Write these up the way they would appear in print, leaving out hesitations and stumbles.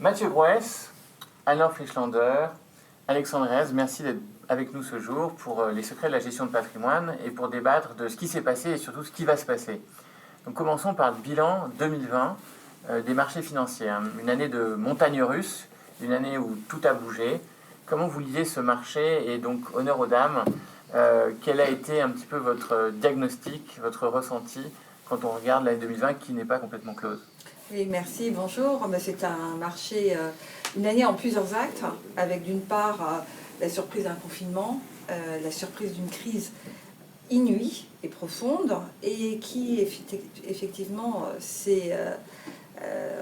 Mathieu Groès, Alain Fleischlander, Alexandre Reyes, merci d'être avec nous ce jour pour les secrets de la gestion de patrimoine et pour débattre de ce qui s'est passé et surtout ce qui va se passer. Donc commençons par le bilan 2020 des marchés financiers. Une année de montagne russe, une année où tout a bougé. Comment vous lisez ce marché et donc honneur aux dames, quel a été un petit peu votre diagnostic, votre ressenti quand on regarde l'année 2020 qui n'est pas complètement close? Oui, merci, bonjour. C'est un marché, une année en plusieurs actes, avec d'une part la surprise d'un confinement, la surprise d'une crise inouïe et profonde, et qui effectivement s'est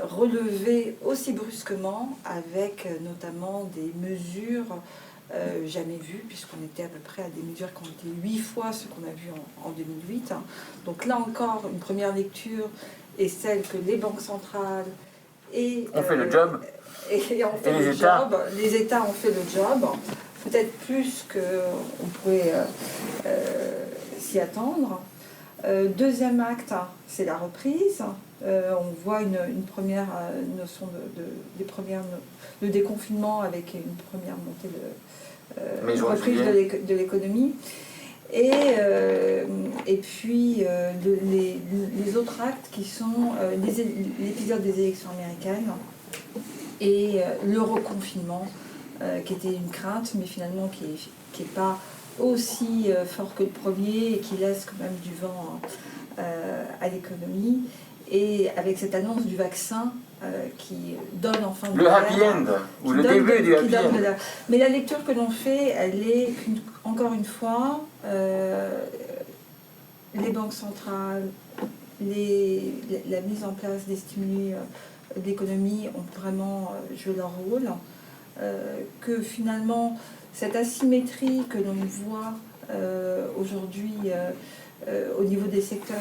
relevée aussi brusquement, avec notamment des mesures jamais vues, puisqu'on était à peu près à des mesures qui ont été 8 fois ce qu'on a vu en 2008. Donc là encore, une première lecture est celle que les banques centrales ont fait le job. Et ont fait le job. Les États ont fait le job, peut-être plus qu'on pouvait s'y attendre. Deuxième acte, c'est la reprise. On voit une première notion de déconfinement avec une première montée de reprise de l'économie. Et puis les autres actes qui sont l'épisode des élections américaines et le reconfinement qui était une crainte, mais finalement qui n'est pas aussi fort que le premier et qui laisse quand même du vent à l'économie. Et avec cette annonce du vaccin qui donne enfin le happy end, ou le début du happy end. Mais la lecture que l'on fait, elle est encore une fois, les banques centrales, la mise en place des stimuli de l'économie ont vraiment joué leur rôle. Que finalement, cette asymétrie que l'on voit aujourd'hui au niveau des secteurs,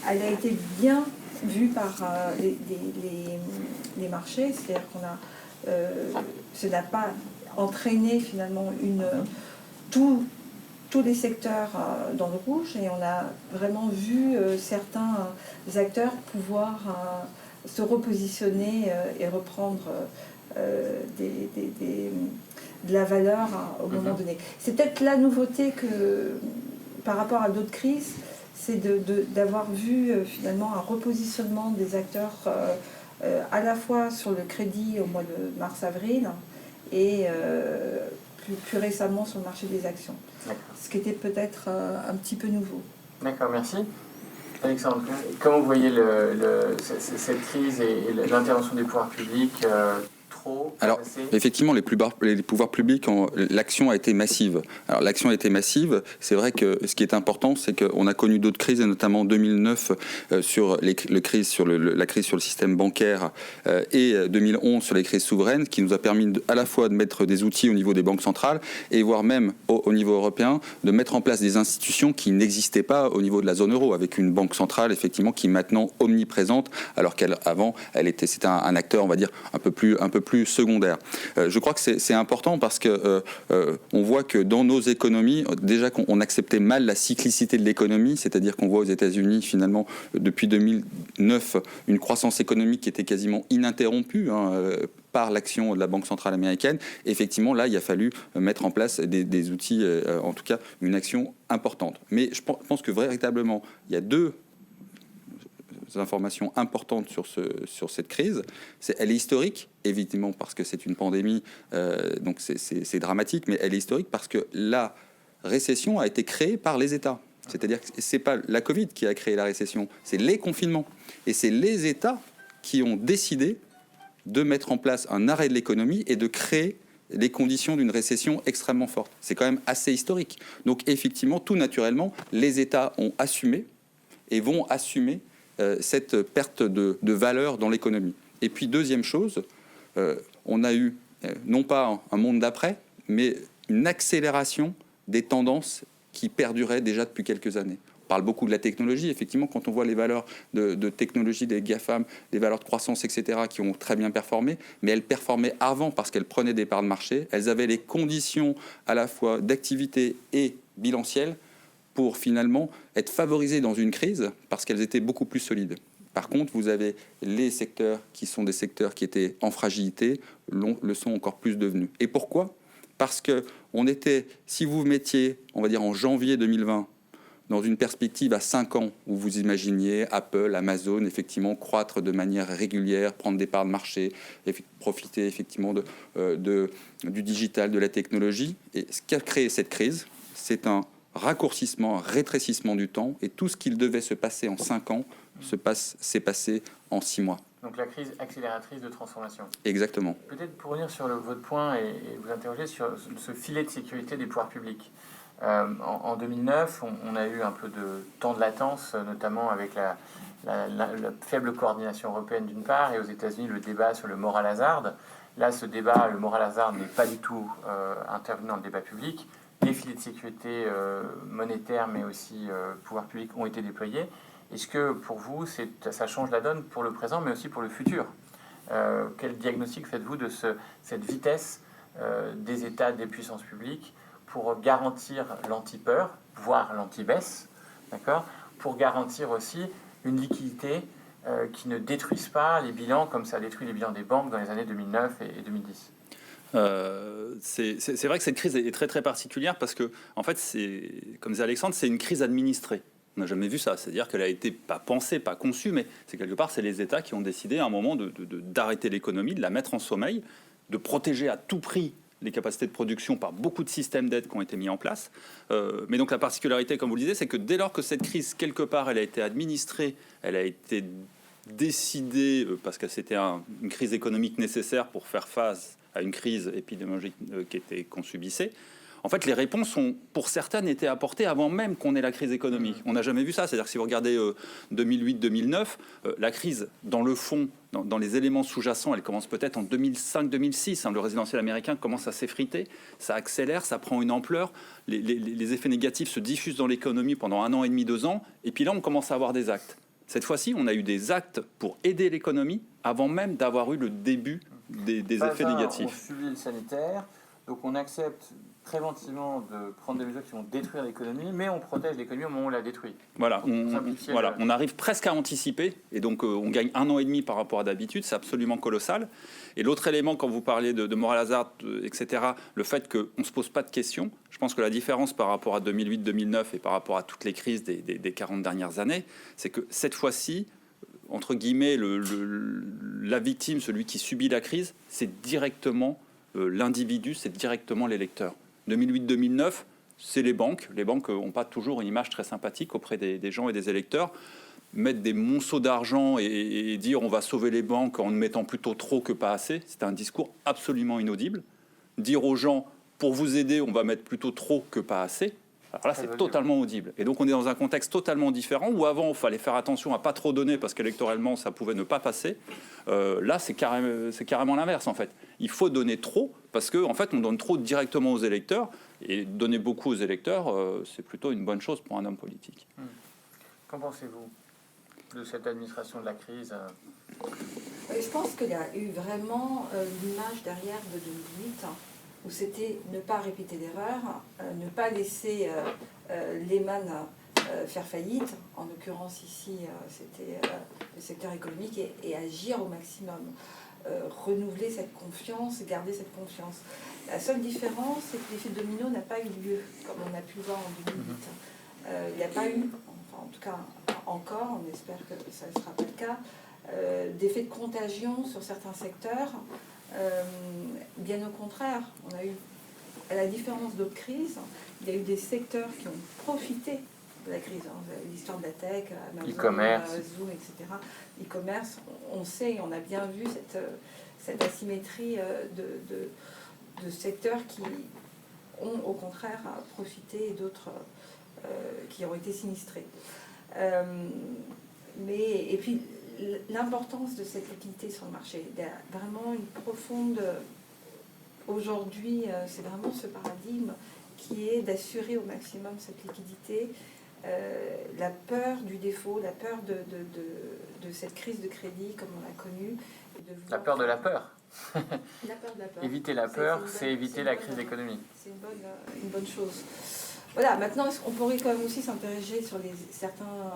elle a été bien vue par les marchés, c'est-à-dire ça n'a pas entraîné finalement tous les secteurs dans le rouge, et on a vraiment vu certains acteurs pouvoir se repositionner et reprendre de la valeur au moment donné. C'est peut-être la nouveauté que par rapport à d'autres crises, c'est d'avoir vu finalement un repositionnement des acteurs à la fois sur le crédit au mois de mars-avril et plus récemment sur le marché des actions. Ce qui était peut-être un petit peu nouveau. D'accord, merci. Alexandre, comment vous voyez cette crise et l'intervention des pouvoirs publics Alors, effectivement, les pouvoirs publics, l'action a été massive. Alors, l'action a été massive. C'est vrai que ce qui est important, c'est qu'on a connu d'autres crises, et notamment en 2009 sur la crise sur le système bancaire et 2011 sur les crises souveraines, qui nous a permis à la fois de mettre des outils au niveau des banques centrales et voire même au niveau européen de mettre en place des institutions qui n'existaient pas au niveau de la zone euro, avec une banque centrale effectivement qui est maintenant omniprésente, alors qu'avant c'était un acteur, on va dire, un peu plus secondaire. Je crois que c'est important parce que on voit que dans nos économies, déjà qu'on acceptait mal la cyclicité de l'économie, c'est-à-dire qu'on voit aux États-Unis finalement depuis 2009 une croissance économique qui était quasiment ininterrompue par l'action de la Banque centrale américaine. Effectivement, là, il a fallu mettre en place des outils, en tout cas une action importante. Mais je pense que véritablement, il y a deux informations importantes sur cette crise. Elle est historique, évidemment, parce que c'est une pandémie, donc c'est dramatique, mais elle est historique parce que la récession a été créée par les États. C'est-à-dire que ce n'est pas la Covid qui a créé la récession, c'est les confinements. Et c'est les États qui ont décidé de mettre en place un arrêt de l'économie et de créer les conditions d'une récession extrêmement forte. C'est quand même assez historique. Donc effectivement, tout naturellement, les États ont assumé et vont assumer cette perte de valeur dans l'économie. Et puis, deuxième chose, on a eu, non pas un monde d'après, mais une accélération des tendances qui perduraient déjà depuis quelques années. On parle beaucoup de la technologie. Effectivement, quand on voit les valeurs de technologie des GAFAM, les valeurs de croissance, etc., qui ont très bien performé, mais elles performaient avant parce qu'elles prenaient des parts de marché. Elles avaient les conditions à la fois d'activité et bilancielle pour finalement être favorisées dans une crise parce qu'elles étaient beaucoup plus solides. Par contre, vous avez les secteurs qui sont des secteurs qui étaient en fragilité, le sont encore plus devenus. Et pourquoi ? Parce que on était, si vous vous mettiez, on va dire en janvier 2020, dans une perspective à 5 ans, où vous imaginiez Apple, Amazon, effectivement, croître de manière régulière, prendre des parts de marché, profiter effectivement du digital, de la technologie. Et ce qui a créé cette crise, c'est un raccourcissement, un rétrécissement du temps, et tout ce qu'il devait se passer en 5 ans s'est passé en 6 mois. Donc la crise accélératrice de transformation. Exactement. Peut-être pour revenir sur votre point et vous interroger sur ce filet de sécurité des pouvoirs publics. En 2009, on a eu un peu de temps de latence, notamment avec la faible coordination européenne d'une part, et aux États-Unis le débat sur le moral hazard. Là, ce débat, le moral hazard, n'est pas du tout intervenu dans le débat public. Les filets de sécurité monétaire, mais aussi pouvoirs publics, ont été déployés. Est-ce que pour vous, ça change la donne pour le présent, mais aussi pour le futur ? Quel diagnostic faites-vous de cette vitesse des États, des puissances publiques, pour garantir l'anti-peur, voire l'anti-baisse, d'accord, pour garantir aussi une liquidité qui ne détruise pas les bilans comme ça a détruit les bilans des banques dans les années 2009 et 2010. C'est vrai que cette crise est très très particulière parce que, en fait, comme disait Alexandre, c'est une crise administrée. On n'a jamais vu ça, c'est-à-dire qu'elle a été pas pensée, pas conçue, mais c'est quelque part, c'est les États qui ont décidé à un moment d'arrêter l'économie, de la mettre en sommeil, de protéger à tout prix les capacités de production par beaucoup de systèmes d'aide qui ont été mis en place. Mais donc la particularité, comme vous le disiez, c'est que dès lors que cette crise, quelque part, elle a été administrée, elle a été décidée parce que c'était une crise économique nécessaire pour faire face à une crise épidémiologique qu'on subissait, en fait, les réponses ont, pour certaines, été apportées avant même qu'on ait la crise économique. On n'a jamais vu ça. C'est-à-dire que si vous regardez 2008-2009, la crise, dans le fond, dans les éléments sous-jacents, elle commence peut-être en 2005-2006. Le résidentiel américain commence à s'effriter, ça accélère, ça prend une ampleur. Les effets négatifs se diffusent dans l'économie pendant 1 an et demi, 2 ans. Et puis là, on commence à avoir des actes. Cette fois-ci, on a eu des actes pour aider l'économie avant même d'avoir eu le début des effets négatifs. On subit le sanitaire, donc on accepte préventivement de prendre des mesures qui vont détruire l'économie, mais on protège l'économie au moment où on la détruit. Voilà, on arrive presque à anticiper, et donc on gagne 1 an et demi par rapport à d'habitude, c'est absolument colossal. Et l'autre élément, quand vous parlez de moral hazard, etc., le fait qu'on ne se pose pas de questions, je pense que la différence par rapport à 2008-2009 et par rapport à toutes les crises des 40 dernières années, c'est que cette fois-ci, entre guillemets, la victime, celui qui subit la crise, c'est directement l'individu, c'est directement l'électeur. 2008-2009, c'est les banques. Les banques n'ont pas toujours une image très sympathique auprès des gens et des électeurs. Mettre des monceaux d'argent et dire on va sauver les banques en ne mettant plutôt trop que pas assez, c'est un discours absolument inaudible. Dire aux gens, pour vous aider, on va mettre plutôt trop que pas assez, alors là, c'est totalement audible. Et donc, on est dans un contexte totalement différent où avant, il fallait faire attention à pas trop donner parce qu'électoralement, ça pouvait ne pas passer. Là, c'est carrément l'inverse, en fait. Il faut donner trop parce qu'en fait, on donne trop directement aux électeurs. Et donner beaucoup aux électeurs, c'est plutôt une bonne chose pour un homme politique. Qu'en pensez-vous de cette administration de la crise ? Je pense qu'il y a eu vraiment l'image derrière de 2008, où c'était ne pas répéter d'erreurs, ne pas laisser Lehman faire faillite, en l'occurrence ici c'était le secteur économique, et agir au maximum, renouveler cette confiance, garder cette confiance. La seule différence, c'est que l'effet domino n'a pas eu lieu, comme on a pu le voir en 2008. Il n'y a pas eu, enfin en tout cas encore, on espère que ça ne sera pas le cas, d'effet de contagion sur certains secteurs. Bien au contraire, on a eu, à la différence d'autres crises, il y a eu des secteurs qui ont profité de la crise. L'histoire de la tech, Amazon, e-commerce, Zoom, etc. E-commerce, on sait, on a bien vu cette asymétrie de secteurs qui ont au contraire profité et d'autres qui ont été sinistrés. Et puis, l'importance de cette liquidité sur le marché, il y a vraiment une profonde... Aujourd'hui, c'est vraiment ce paradigme qui est d'assurer au maximum cette liquidité, la peur du défaut, la peur de cette crise de crédit comme on l'a connue. La peur de la peur. La peur de la peur. Éviter la peur, c'est éviter la crise d'économie. C'est une bonne chose. Voilà, maintenant, on pourrait quand même aussi s'interroger sur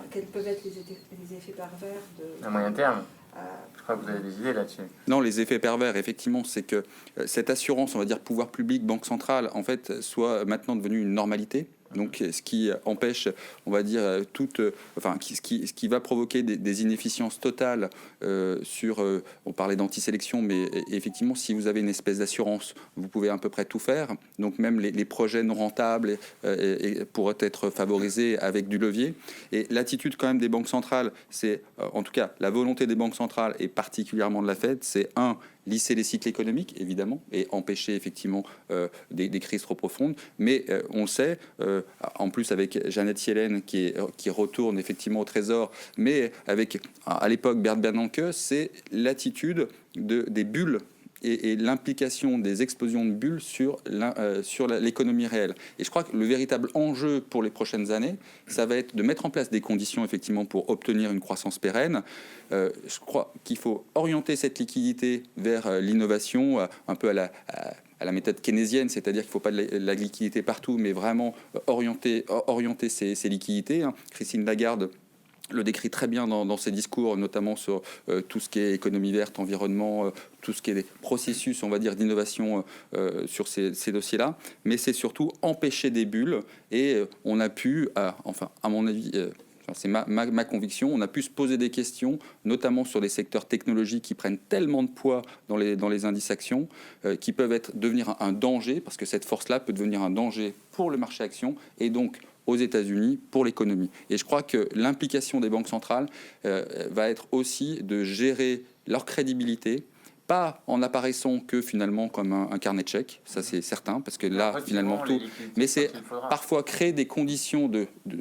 quels peuvent être les effets pervers à moyen terme. Je crois que vous avez des idées là-dessus. Non, les effets pervers, effectivement, c'est que cette assurance, on va dire pouvoir public, banque centrale, en fait, soit maintenant devenue une normalité. Donc, ce qui empêche, on va dire, ce qui va provoquer des inefficiences totales on parlait d'antisélection, mais effectivement, si vous avez une espèce d'assurance, vous pouvez à peu près tout faire. Donc, même les projets non rentables pourraient être favorisés avec du levier. Et l'attitude quand même des banques centrales, c'est, en tout cas, la volonté des banques centrales et particulièrement de la Fed, c'est lisser les cycles économiques, évidemment, et empêcher effectivement des crises trop profondes. Mais on le sait, en plus avec Janet Yellen qui retourne effectivement au Trésor, mais avec, à l'époque, Bert Bernanke, c'est l'attitude des bulles et l'implication des explosions de bulles sur l'économie réelle. Et je crois que le véritable enjeu pour les prochaines années, ça va être de mettre en place des conditions effectivement pour obtenir une croissance pérenne. Je crois qu'il faut orienter cette liquidité vers l'innovation, un peu à la méthode keynésienne, c'est-à-dire qu'il ne faut pas de la liquidité partout, mais vraiment orienter ces liquidités. Christine Lagarde le décrit très bien dans ses discours, notamment sur tout ce qui est économie verte, environnement, tout ce qui est des processus, on va dire, d'innovation sur ces dossiers-là. Mais c'est surtout empêcher des bulles. Et on a pu, à mon avis, c'est ma conviction, on a pu se poser des questions, notamment sur les secteurs technologiques qui prennent tellement de poids dans les indices actions, qui peuvent devenir un danger, parce que cette force-là peut devenir un danger pour le marché actions, et donc aux États-Unis pour l'économie. Et je crois que l'implication des banques centrales va être aussi de gérer leur crédibilité, pas en apparaissant que finalement comme un carnet de chèques, ça c'est certain, parce que là finalement tout, mais c'est parfois créer des conditions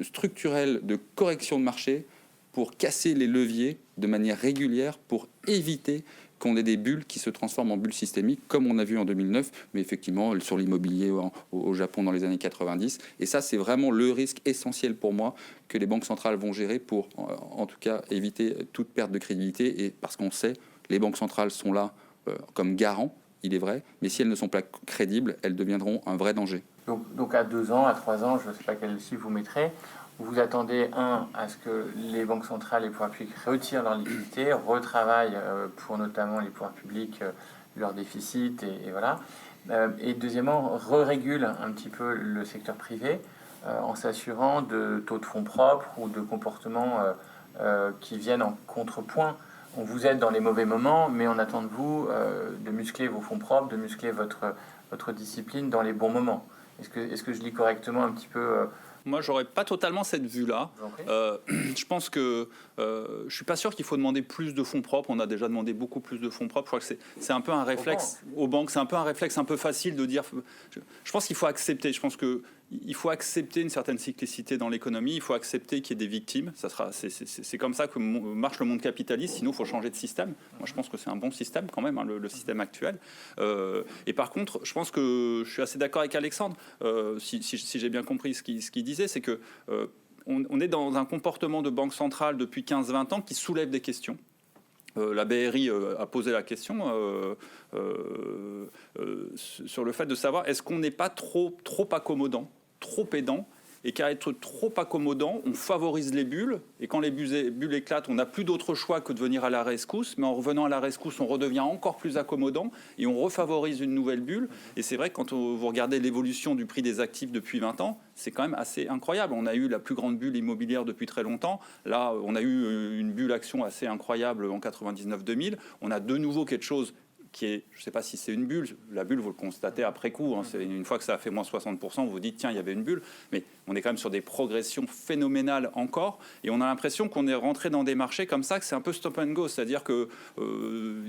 structurelles de correction de marché pour casser les leviers de manière régulière, pour éviter qu'on ait des bulles qui se transforment en bulles systémiques, comme on a vu en 2009, mais effectivement sur l'immobilier au Japon dans les années 90. Et ça, c'est vraiment le risque essentiel pour moi que les banques centrales vont gérer pour, en tout cas, éviter toute perte de crédibilité. Et parce qu'on sait, les banques centrales sont là comme garants, il est vrai, mais si elles ne sont pas crédibles, elles deviendront un vrai danger. Donc à 2 ans, à 3 ans, je ne sais pas quel chiffre vous mettrez, vous attendez, à ce que les banques centrales et les pouvoirs publics retirent leur liquidité, retravaillent pour notamment les pouvoirs publics leur déficit, et voilà. Et deuxièmement, régulent un petit peu le secteur privé en s'assurant de taux de fonds propres ou de comportements qui viennent en contrepoint. On vous aide dans les mauvais moments, mais on attend de vous de muscler vos fonds propres, de muscler votre discipline dans les bons moments. Est-ce que je lis correctement un petit peu Moi, j'aurais pas totalement cette vue-là. Je pense que je suis pas sûr qu'il faut demander plus de fonds propres. On a déjà demandé beaucoup plus de fonds propres. Je crois que c'est un peu un réflexe aux banques. C'est un peu un réflexe un peu facile de dire. Je pense qu'il faut accepter. Je pense que il faut accepter une certaine cyclicité dans l'économie. Il faut accepter qu'il y ait des victimes. C'est comme ça que marche le monde capitaliste. Sinon, il faut changer de système. Moi, je pense que c'est un bon système quand même, hein, le système actuel. Et par contre, je pense que je suis assez d'accord avec Alexandre. Si j'ai bien compris ce qu'il disait, c'est que on est dans un comportement de banque centrale depuis 15-20 ans qui soulève des questions. La BRI a posé la question sur le fait de savoir est-ce qu'on n'est pas trop accommodant, trop pédant, et qu'à être trop accommodant, on favorise les bulles, et quand les bulles éclatent, on n'a plus d'autre choix que de venir à la rescousse, mais en revenant à la rescousse, on redevient encore plus accommodant, et on refavorise une nouvelle bulle. Et c'est vrai que quand vous regardez l'évolution du prix des actifs depuis 20 ans, c'est quand même assez incroyable. On a eu la plus grande bulle immobilière depuis très longtemps. Là, on a eu une bulle action assez incroyable en 99-2000. On a de nouveau quelque chose qui est, je ne sais pas si c'est une bulle, la bulle vous le constatez après coup, hein, c'est une fois que ça a fait moins 60%, vous vous dites tiens il y avait une bulle, mais on est quand même sur des progressions phénoménales encore, et on a l'impression qu'on est rentré dans des marchés comme ça, que c'est un peu stop and go, c'est-à-dire qu'il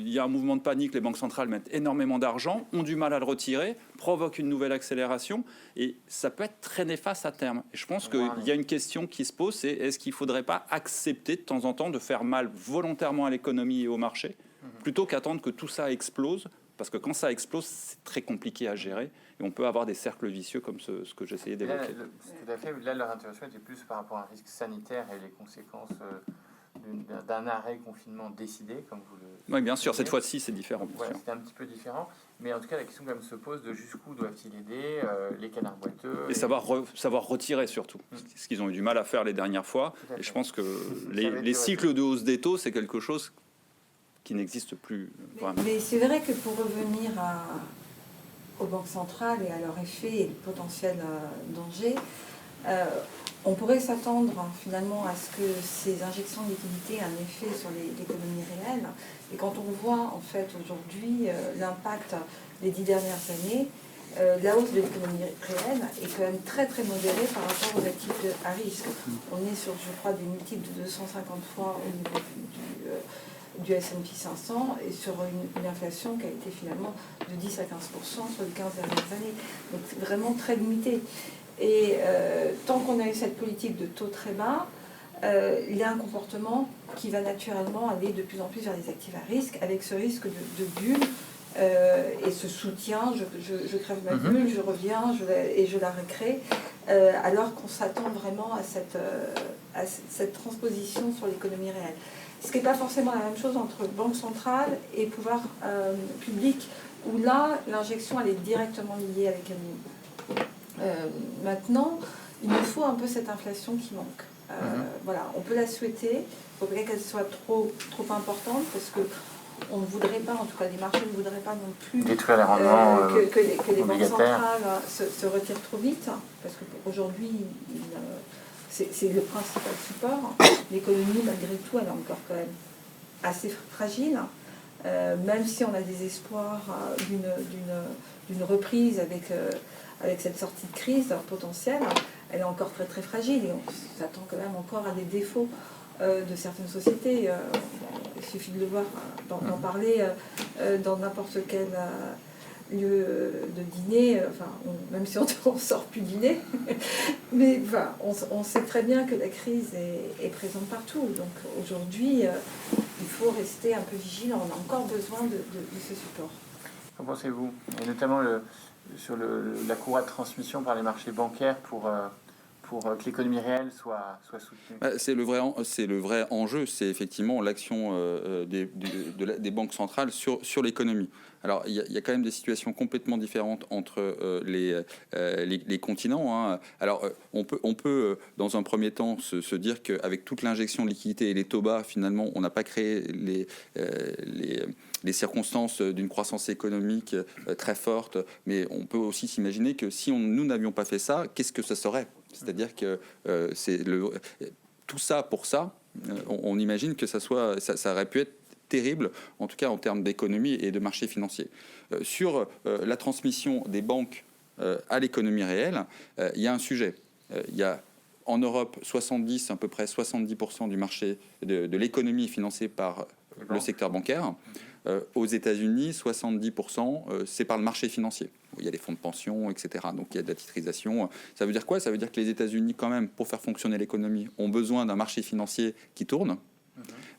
y a un mouvement de panique, les banques centrales mettent énormément d'argent, ont du mal à le retirer, provoquent une nouvelle accélération, et ça peut être très néfaste à terme. Et je pense qu'il y a une question qui se pose, c'est est-ce qu'il ne faudrait pas accepter de temps en temps de faire mal volontairement à l'économie et au marché, plutôt qu'attendre que tout ça explose, parce que quand ça explose, c'est très compliqué à gérer, et on peut avoir des cercles vicieux comme ce que j'essayais d'évoquer. Tout à fait. Là, leur intervention était plus par rapport à un risque sanitaire et les conséquences d'un arrêt confinement décidé, comme vous le... Oui, bien sûr, cette fois-ci, c'est différent. Ouais, c'était un petit peu différent. Mais en tout cas, la question quand même se pose de jusqu'où doivent-ils aider les canards boiteux. Et savoir retirer surtout, ce qu'ils ont eu du mal à faire les dernières fois. Et je pense que les cycles de hausse des taux, c'est quelque chose qui n'existe plus vraiment. Mais c'est vrai que pour revenir aux banques centrales et à leur effet et le potentiel danger, on pourrait s'attendre finalement à ce que ces injections de liquidités aient un effet sur l'économie réelle. Et quand on voit en fait aujourd'hui l'impact des 10 dernières années, la hausse de l'économie réelle est quand même très très modérée par rapport aux actifs à risque. On est sur, je crois, des multiples de 250 fois au niveau du S&P 500 et sur une inflation qui a été finalement de 10 à 15% sur les 15 dernières années. Donc c'est vraiment très limité. Et tant qu'on a eu cette politique de taux très bas, il y a un comportement qui va naturellement aller de plus en plus vers les actifs à risque, avec ce risque de bulle et ce soutien, je crève ma bulle, je reviens et je la recrée, alors qu'on s'attend vraiment à cette transposition sur l'économie réelle. Ce qui n'est pas forcément la même chose entre banque centrale et pouvoir public, où là, l'injection elle est directement liée à l'économie. Maintenant, il nous faut un peu cette inflation qui manque. Voilà, on peut la souhaiter, il faudrait qu'elle soit trop importante parce que on ne voudrait pas, en tout cas les marchés ne voudraient pas non plus détruire les rendements que les banques centrales se retirent trop vite, parce qu'aujourd'hui c'est le principal support. L'économie malgré tout elle est encore quand même assez fragile, même si on a des espoirs d'une reprise avec cette sortie de crise potentielle, elle est encore très très fragile et on s'attend quand même encore à des défauts de certaines sociétés. Il suffit de le voir, d'en parler dans n'importe quel lieu de dîner, même si on ne sort plus dîner, mais on sait très bien que la crise est présente partout. Donc aujourd'hui, il faut rester un peu vigilant. On a encore besoin de ce support. Qu'en pensez-vous? Et notamment sur la courroie de transmission par les marchés bancaires pour que l'économie réelle soit soutenue. C'est le vrai enjeu, c'est effectivement l'action des banques centrales sur l'économie. Alors, il y a quand même des situations complètement différentes entre les continents. Hein. Alors, on peut, dans un premier temps, se dire qu'avec toute l'injection de liquidités et les taux bas, finalement, on n'a pas créé les circonstances d'une croissance économique très forte. Mais on peut aussi s'imaginer que si nous n'avions pas fait ça, qu'est-ce que ça serait ? C'est-à-dire que tout ça pour ça, on imagine que ça aurait pu être terrible, en tout cas en termes d'économie et de marché financier. Sur la transmission des banques à l'économie réelle, il y a un sujet. Il y a en Europe à peu près 70% du marché de l'économie financée par le secteur bancaire. Aux États-Unis, 70%, c'est par le marché financier. Il y a des fonds de pension, etc. Donc il y a de la titrisation. Ça veut dire quoi? Ça veut dire que les États-Unis, quand même, pour faire fonctionner l'économie, ont besoin d'un marché financier qui tourne.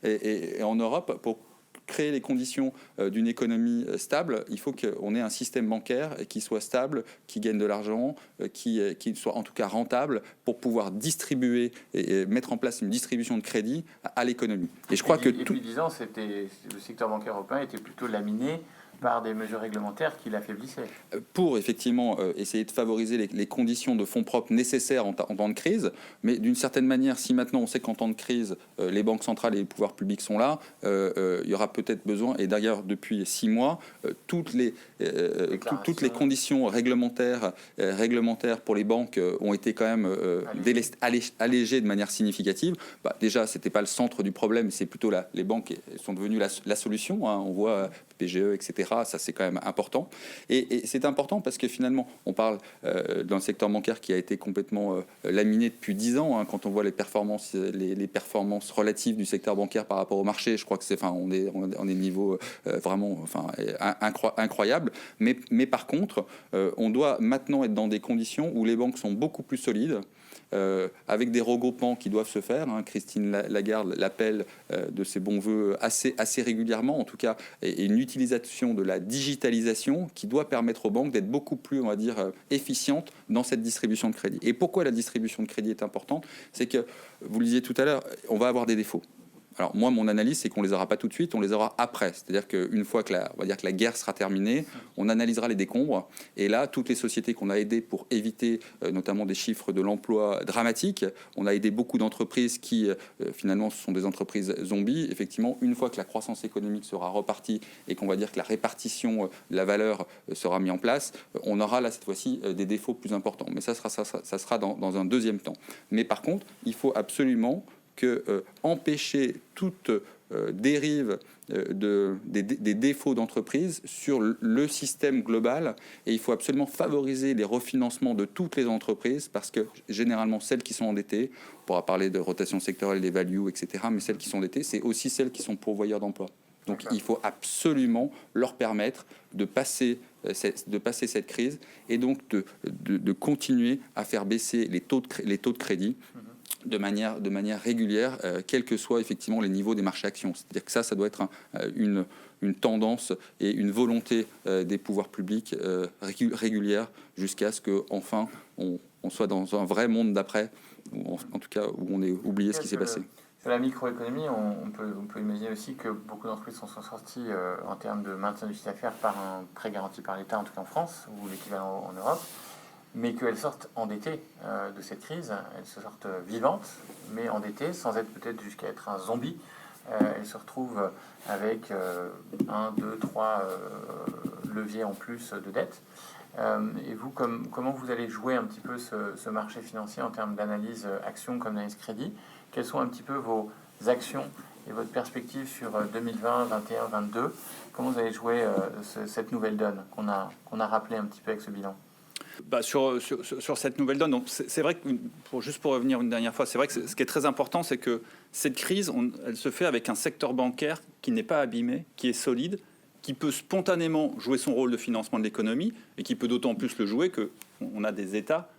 Et en Europe, pour créer les conditions d'une économie stable, il faut qu'on ait un système bancaire qui soit stable, qui gagne de l'argent, qui soit en tout cas rentable pour pouvoir distribuer et mettre en place une distribution de crédit à l'économie. Et je crois que depuis 10 ans, le secteur bancaire européen était plutôt laminé par des mesures réglementaires qui l'affaiblissaient. Pour effectivement essayer de favoriser les conditions de fonds propres nécessaires en temps de crise, mais d'une certaine manière, si maintenant on sait qu'en temps de crise, les banques centrales et les pouvoirs publics sont là, il y aura peut-être besoin, et d'ailleurs depuis 6 mois, toutes les conditions réglementaires pour les banques ont été quand même allégées de manière significative. Déjà, ce n'était pas le centre du problème, c'est plutôt les banques sont devenues la solution. Hein, on voit PGE, etc. Ça, c'est quand même important. Et c'est important parce que finalement, on parle d'un secteur bancaire qui a été complètement laminé depuis 10 ans. Hein, quand on voit les performances relatives du secteur bancaire par rapport au marché, je crois que on est niveau vraiment incroyable. Mais par contre, on doit maintenant être dans des conditions où les banques sont beaucoup plus solides. Avec des regroupements qui doivent se faire. Hein. Christine Lagarde l'appelle de ses bons voeux assez régulièrement, en tout cas, et une utilisation de la digitalisation qui doit permettre aux banques d'être beaucoup plus, on va dire, efficientes dans cette distribution de crédit. Et pourquoi la distribution de crédit est importante? C'est que, vous le disiez tout à l'heure, on va avoir des défauts. Alors moi, mon analyse, c'est qu'on les aura pas tout de suite, on les aura après. C'est-à-dire qu'une fois que on va dire que la guerre sera terminée, on analysera les décombres. Et là, toutes les sociétés qu'on a aidées pour éviter notamment des chiffres de l'emploi dramatiques, on a aidé beaucoup d'entreprises qui, finalement, ce sont des entreprises zombies. Effectivement, une fois que la croissance économique sera repartie et qu'on va dire que la répartition de la valeur sera mise en place, on aura là, cette fois-ci, des défauts plus importants. Mais ça sera dans un deuxième temps. Mais par contre, il faut absolument empêcher toute dérive des défauts d'entreprise sur le système global, et il faut absolument favoriser les refinancements de toutes les entreprises, parce que généralement celles qui sont endettées, on pourra parler de rotation sectorielle, des values, etc., mais celles qui sont endettées, c'est aussi celles qui sont pourvoyeurs d'emploi. Donc il faut absolument leur permettre de passer cette crise, et donc de continuer à faire baisser les taux de crédit de manière régulière, quels que soient effectivement les niveaux des marchés actions. C'est-à-dire que ça doit être une tendance et une volonté des pouvoirs publics régulière, jusqu'à ce qu'enfin on soit dans un vrai monde d'après, ou en tout cas où on ait oublié ce qui s'est passé. Sur la microéconomie, on peut imaginer aussi que beaucoup d'entreprises sont sorties en termes de maintien du chiffre d'affaires par un prêt garanti par l'État, en tout cas en France, ou l'équivalent en Europe, mais qu'elles sortent endettées de cette crise. Elles se sortent vivantes, mais endettées, sans être peut-être jusqu'à être un zombie. Elles se retrouvent avec 1, 2, 3 leviers en plus de dette. Et vous, comment vous allez jouer un petit peu ce marché financier en termes d'analyse action comme d'analyse crédit? Quelles sont un petit peu vos actions et votre perspective sur 2020, 2021, 2022? Comment vous allez jouer cette nouvelle donne qu'on a rappelé un petit peu avec ce bilan? Sur cette nouvelle donne, donc c'est vrai que, juste pour revenir une dernière fois, c'est vrai que ce qui est très important, c'est que cette crise, elle se fait avec un secteur bancaire qui n'est pas abîmé, qui est solide, qui peut spontanément jouer son rôle de financement de l'économie, et qui peut d'autant plus le jouer qu'on a des États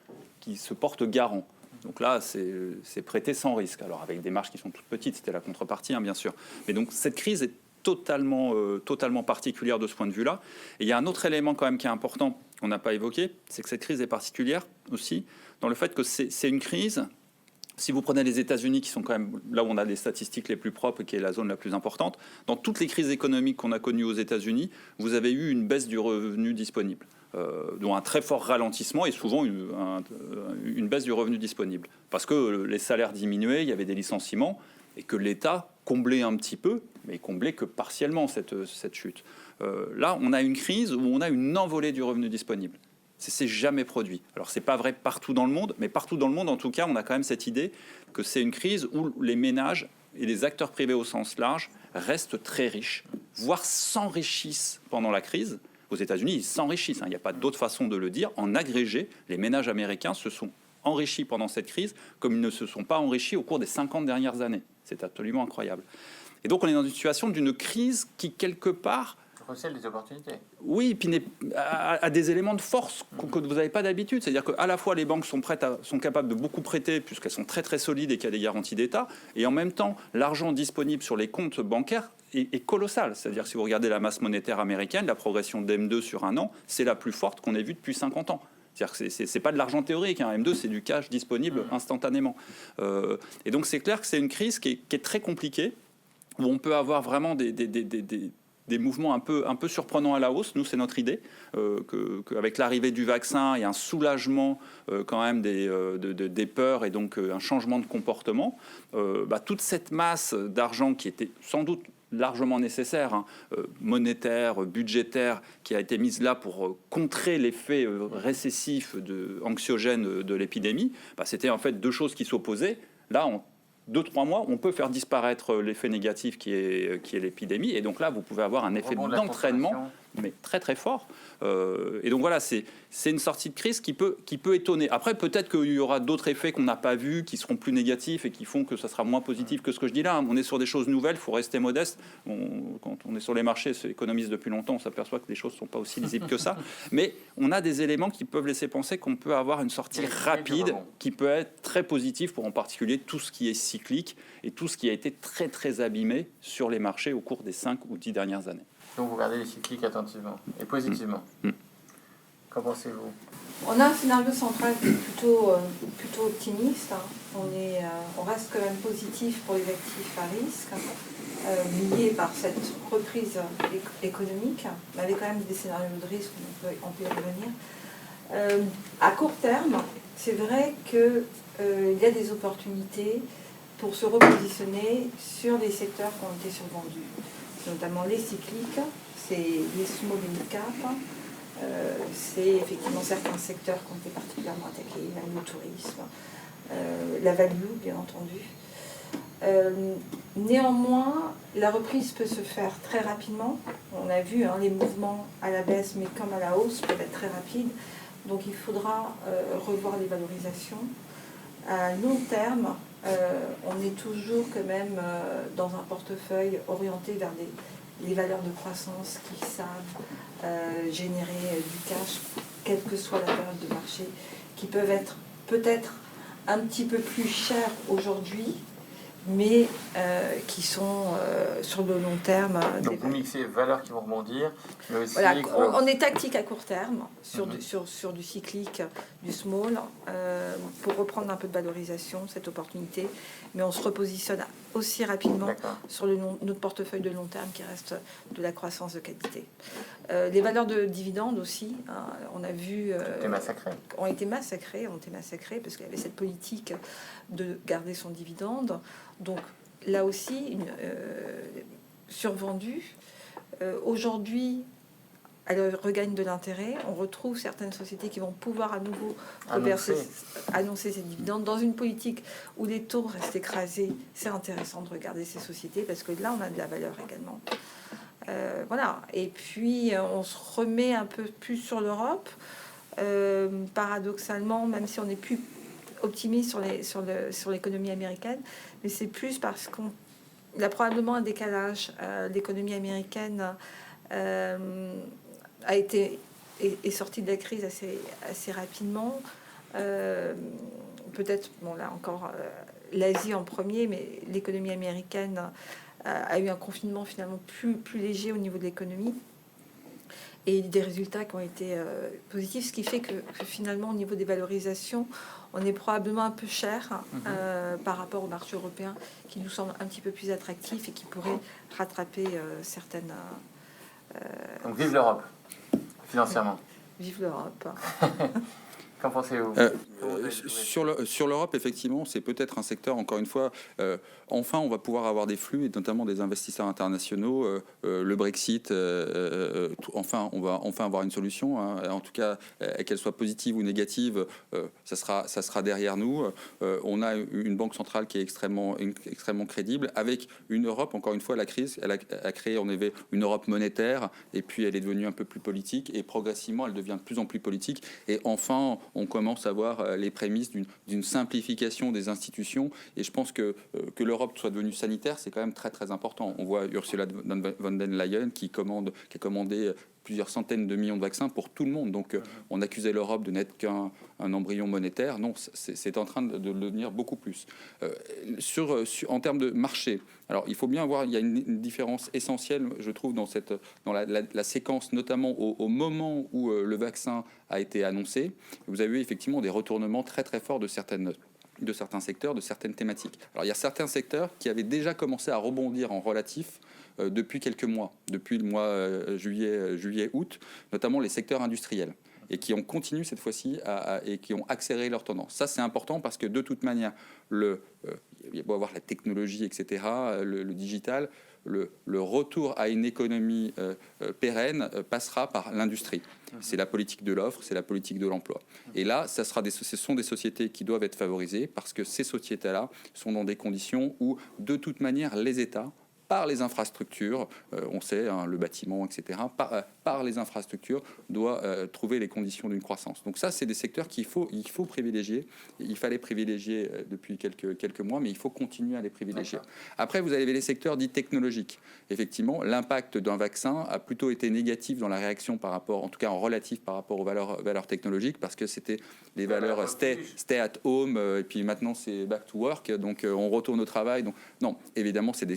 qui se portent garants. Donc là, c'est prêté sans risque. Alors avec des marges qui sont toutes petites, c'était la contrepartie, bien sûr. Mais donc cette crise est totalement particulière de ce point de vue-là. Et il y a un autre élément quand même qui est important, qu'on n'a pas évoqué, c'est que cette crise est particulière aussi dans le fait que c'est une crise. Si vous prenez les États-Unis, qui sont quand même là où on a les statistiques les plus propres, qui est la zone la plus importante, dans toutes les crises économiques qu'on a connues aux États-Unis, vous avez eu une baisse du revenu disponible, dont un très fort ralentissement et souvent une baisse du revenu disponible. Parce que les salaires diminuaient, il y avait des licenciements, et que l'État comblait un petit peu, mais comblait que partiellement cette chute. Là, on a une crise où on a une envolée du revenu disponible. C'est jamais produit. Alors, c'est pas vrai partout dans le monde, mais partout dans le monde, en tout cas, on a quand même cette idée que c'est une crise où les ménages et les acteurs privés au sens large restent très riches, voire s'enrichissent pendant la crise. Aux États-Unis, ils s'enrichissent. Il n'y a pas d'autre façon de le dire. En agrégé, les ménages américains se sont enrichis pendant cette crise comme ils ne se sont pas enrichis au cours des 50 dernières années. C'est absolument incroyable. Et donc, on est dans une situation d'une crise qui, quelque part, recèle des opportunités. Oui, et puis à des éléments de force que vous n'avez pas d'habitude. C'est-à-dire qu'à la fois, les banques sont capables de beaucoup prêter, puisqu'elles sont très très solides et qu'il y a des garanties d'État, et en même temps, l'argent disponible sur les comptes bancaires est colossal. C'est-à-dire, si vous regardez la masse monétaire américaine, la progression d'M2 sur un an, c'est la plus forte qu'on ait vue depuis 50 ans. C'est-à-dire que c'est pas de l'argent théorique, M2, c'est du cash disponible instantanément. Et donc, c'est clair que c'est une crise qui est très compliquée, où on peut avoir vraiment des mouvements un peu surprenants à la hausse. Nous, c'est notre idée, qu'avec l'arrivée du vaccin et un soulagement quand même des peurs et donc un changement de comportement, toute cette masse d'argent qui était sans doute largement nécessaire, monétaire, budgétaire, qui a été mise là pour contrer l'effet récessif, anxiogène de l'épidémie, c'était en fait deux choses qui s'opposaient. Là, en 2-3 mois, on peut faire disparaître l'effet négatif qui est l'épidémie. Et donc là, vous pouvez avoir un effet d'entraînement, mais très très fort. Et donc voilà, c'est une sortie de crise qui peut étonner. Après, peut-être qu'il y aura d'autres effets qu'on n'a pas vus, qui seront plus négatifs et qui font que ça sera moins positif que ce que je dis là. On est sur des choses nouvelles, il faut rester modeste. Quand on est sur les marchés, c'est économiste depuis longtemps, on s'aperçoit que les choses ne sont pas aussi lisibles que ça. Mais on a des éléments qui peuvent laisser penser qu'on peut avoir une sortie rapide qui peut être très positive pour en particulier tout ce qui est cyclique et tout ce qui a été très très abîmé sur les marchés au cours des 5 ou 10 dernières années. Donc vous regardez les cycliques attentivement et positivement. Qu'en pensez-vous? On a un scénario central qui est plutôt optimiste. On reste quand même positif pour les actifs à risque, liés par cette reprise économique, mais avec quand même des scénarios de risque, on peut y revenir. À court terme, c'est vrai qu'il y a des opportunités pour se repositionner sur les secteurs qui ont été survendus, notamment les cycliques, c'est les small et mid cap. C'est effectivement certains secteurs qui ont été particulièrement attaqués, même le tourisme, la value, bien entendu. Néanmoins, la reprise peut se faire très rapidement. On a vu les mouvements à la baisse, mais comme à la hausse, peuvent être très rapides. Donc il faudra revoir les valorisations. À long terme, on est toujours quand même dans un portefeuille orienté vers les valeurs de croissance qui savent générer du cash, quelle que soit la période de marché, qui peuvent être peut-être un petit peu plus chères aujourd'hui, mais qui sont sur le long terme. Donc vous mixez valeurs qui vont rebondir, mais aussi... Voilà, on est tactique à court terme sur du cyclique, du small, pour reprendre un peu de valorisation, cette opportunité, mais on se repositionne aussi rapidement sur notre portefeuille de long terme qui reste de la croissance de qualité. Les valeurs de dividendes aussi, on a vu... ont été massacrées parce qu'il y avait cette politique de garder son dividende. Donc là aussi, survendu. Aujourd'hui, elle regagne de l'intérêt. On retrouve certaines sociétés qui vont pouvoir à nouveau annoncer ces dividendes. Dans une politique où les taux restent écrasés, c'est intéressant de regarder ces sociétés parce que là, on a de la valeur également. Voilà. Et puis, on se remet un peu plus sur l'Europe. Paradoxalement, même si on est plus optimiste sur l'économie américaine, mais c'est plus parce qu'on a probablement un décalage. L'économie américaine est sortie de la crise assez rapidement. Peut-être, bon là encore, l'Asie en premier, mais l'économie américaine a eu un confinement finalement plus léger au niveau de l'économie et des résultats qui ont été positifs, ce qui fait que finalement au niveau des valorisations, on est probablement un peu cher par rapport au marché européen qui nous semble un petit peu plus attractif et qui pourrait rattraper certaines... Donc vive l'Europe, financièrement. Vive l'Europe. Qu'en pensez-vous? Sur l'Europe, effectivement, c'est peut-être un secteur, encore une fois, enfin, on va pouvoir avoir des flux, et notamment des investisseurs internationaux. Le Brexit, enfin, on va enfin avoir une solution. En tout cas, qu'elle soit positive ou négative, ça sera derrière nous. On a une banque centrale qui est extrêmement crédible, avec une Europe, encore une fois, la crise, elle a créé, on avait une Europe monétaire, et puis elle est devenue un peu plus politique, et progressivement, elle devient de plus en plus politique. Et enfin, on commence à voir les prémices d'une simplification des institutions. Et je pense que l'Europe soit devenue sanitaire, c'est quand même très très important. On voit Ursula von der Leyen qui a commandé plusieurs centaines de millions de vaccins pour tout le monde. Donc on accusait l'Europe de n'être qu'un embryon monétaire. Non, c'est en train de devenir beaucoup plus. En termes de marché, alors il faut bien voir, il y a une différence essentielle, je trouve, dans la séquence, notamment au moment où le vaccin a été annoncé. Vous avez eu effectivement des retournements très très forts de certains secteurs, de certaines thématiques. Alors il y a certains secteurs qui avaient déjà commencé à rebondir en relatif depuis quelques mois, depuis le mois juillet-août, notamment les secteurs industriels, et qui ont continué cette fois-ci et qui ont accéléré leur tendance. Ça, c'est important parce que de toute manière, il y a beau avoir la technologie, etc., le digital, le retour à une économie pérenne passera par l'industrie. C'est la politique de l'offre, c'est la politique de l'emploi. Et là, ce sont des sociétés qui doivent être favorisées parce que ces sociétés-là sont dans des conditions où, de toute manière, les États, par les infrastructures, on sait, le bâtiment, etc., par les infrastructures, doit trouver les conditions d'une croissance. Donc ça, c'est des secteurs il faut privilégier. Il fallait privilégier depuis quelques mois, mais il faut continuer à les privilégier. Après, vous avez les secteurs dits technologiques. Effectivement, l'impact d'un vaccin a plutôt été négatif dans la réaction par rapport, en tout cas en relatif par rapport aux valeurs technologiques, parce que c'était les valeurs stay at home, et puis maintenant c'est back to work, donc on retourne au travail. Donc non, évidemment, c'est des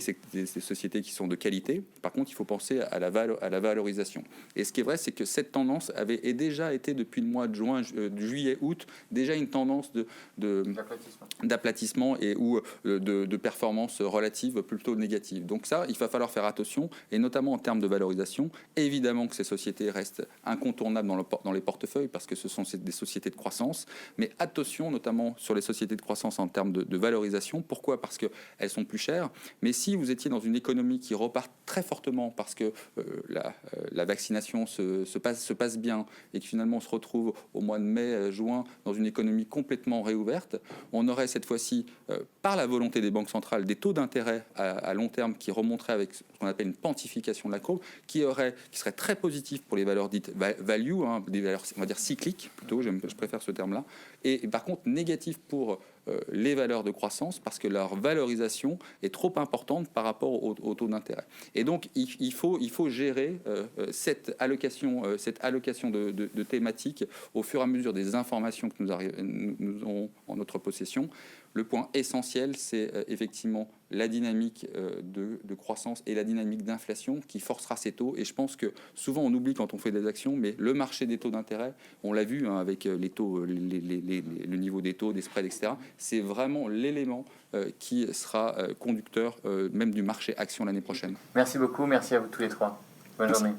sociétés qui sont de qualité. Par contre, il faut penser à la valorisation. Et ce qui est vrai, c'est que cette tendance avait déjà été depuis le mois de juin, juillet, août, déjà une tendance d'aplatissement et ou de performance relative plutôt négative. Donc ça, il va falloir faire attention, et notamment en termes de valorisation. Évidemment que ces sociétés restent incontournables dans les portefeuilles parce que ce sont des sociétés de croissance, mais attention notamment sur les sociétés de croissance en termes de valorisation. Pourquoi ? Parce qu'elles sont plus chères, mais si vous étiez dans une économie qui repart très fortement parce que la vaccination se passe bien et que finalement on se retrouve au mois de mai, juin dans une économie complètement réouverte, on aurait cette fois-ci, par la volonté des banques centrales, des taux d'intérêt à long terme qui remonteraient avec ce qu'on appelle une pontification de la courbe, qui serait très positif pour les valeurs dites value, des valeurs, on va dire cycliques plutôt, je préfère ce terme-là, et par contre négatif pour les valeurs de croissance parce que leur valorisation est trop importante par rapport au taux d'intérêt. Et donc, il faut gérer cette allocation de thématiques au fur et à mesure des informations que nous avons en notre possession. Le point essentiel, c'est effectivement la dynamique de croissance et la dynamique d'inflation qui forcera ces taux. Et je pense que souvent, on oublie quand on fait des actions, mais le marché des taux d'intérêt, on l'a vu avec les taux, le niveau des taux, des spreads, etc., c'est vraiment l'élément qui sera conducteur même du marché action l'année prochaine. Merci beaucoup, merci à vous tous les trois. Bonne journée.